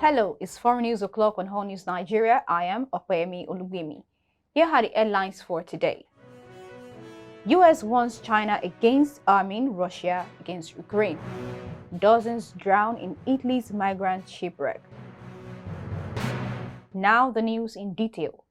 Hello, it's Foreign News O'Clock on Allnews Nigeria. I am Opeyemi Olugbemi. Here are the headlines for today. US warns China against arming Russia against Ukraine. Dozens drown in Italy's migrant shipwreck. Now the news in detail.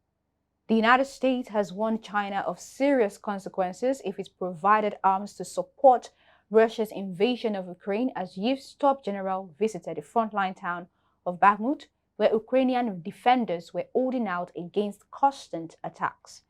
The United States has warned China of serious consequences if it provided arms to support Russia's invasion of Ukraine as Yiev's top general visited the frontline town of Bakhmut, where Ukrainian defenders were holding out against constant attacks.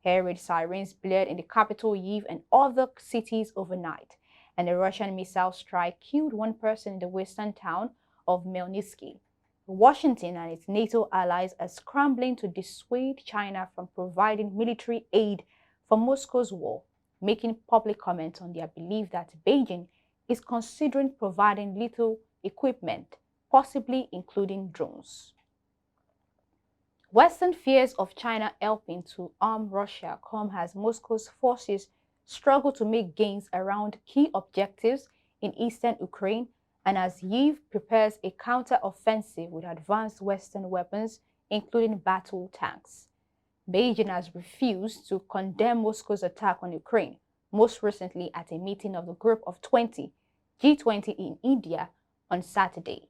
Air raid sirens blared in the capital Yiv and other cities overnight, and a Russian missile strike killed one person in the western town of Melnitsky. Washington and its NATO allies are scrambling to dissuade China from providing military aid for Moscow's war, making public comments on their belief that Beijing is considering providing lethal equipment, possibly including drones. Western fears of China helping to arm Russia come as Moscow's forces struggle to make gains around key objectives in eastern Ukraine and as Yiv prepares a counter-offensive with advanced Western weapons, including battle tanks. Beijing has refused to condemn Moscow's attack on Ukraine, most recently at a meeting of the Group of 20, G20 in India on Saturday.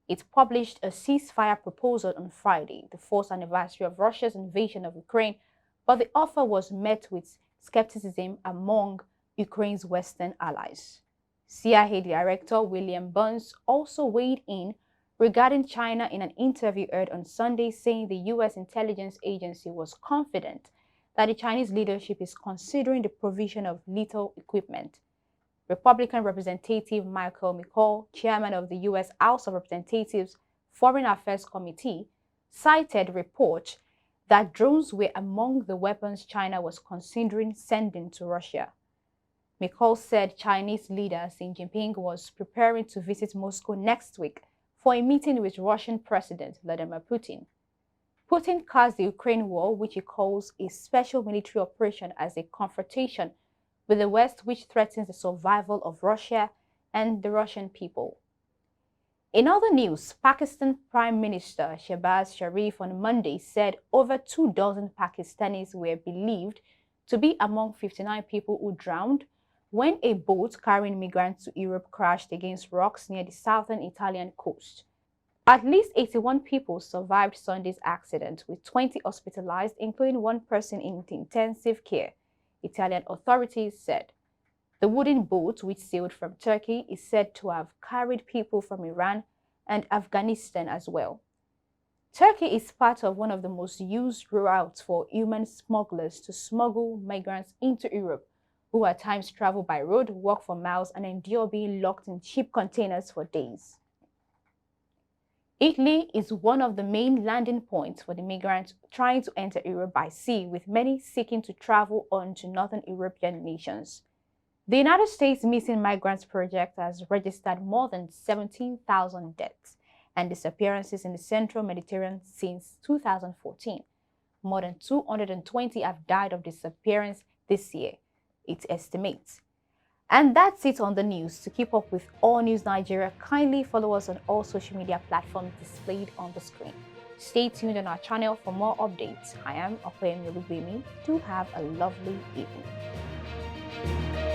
It published a ceasefire proposal on Friday, the fourth anniversary of Russia's invasion of Ukraine, but the offer was met with skepticism among Ukraine's Western allies. CIA Director William Burns also weighed in regarding China in an interview heard on Sunday, saying the U.S. intelligence agency was confident that the Chinese leadership is considering the provision of lethal equipment. Republican Representative Michael McCaul, chairman of the U.S. House of Representatives Foreign Affairs Committee, cited reports that drones were among the weapons China was considering sending to Russia. McCaul said Chinese leader Xi Jinping was preparing to visit Moscow next week for a meeting with Russian President Vladimir Putin. Putin cast the Ukraine war, which he calls a special military operation, as a confrontation with the West, which threatens the survival of Russia and the Russian people. In other news, Pakistan Prime Minister Shehbaz Sharif on Monday said over 24 Pakistanis were believed to be among 59 people who drowned when a boat carrying migrants to Europe crashed against rocks near the southern Italian coast. At least 81 people survived Sunday's accident, with 20 hospitalized, including one person in intensive care, Italian authorities said. The wooden boat, which sailed from Turkey, is said to have carried people from Iran and Afghanistan as well. Turkey is part of one of the most used routes for human smugglers to smuggle migrants into Europe, who at times travel by road, walk for miles, and endure being locked in ship containers for days. Italy is one of the main landing points for the migrants trying to enter Europe by sea, with many seeking to travel on to northern European nations. The United States Missing Migrants Project has registered more than 17,000 deaths and disappearances in the central Mediterranean since 2014. More than 220 have died of disappearance this year, it estimates. And that's it on the news. To keep up with All News Nigeria, kindly follow us on all social media platforms displayed on the screen. Stay tuned on our channel for more updates. I am Opeyemi Olugbemi. Do have a lovely evening.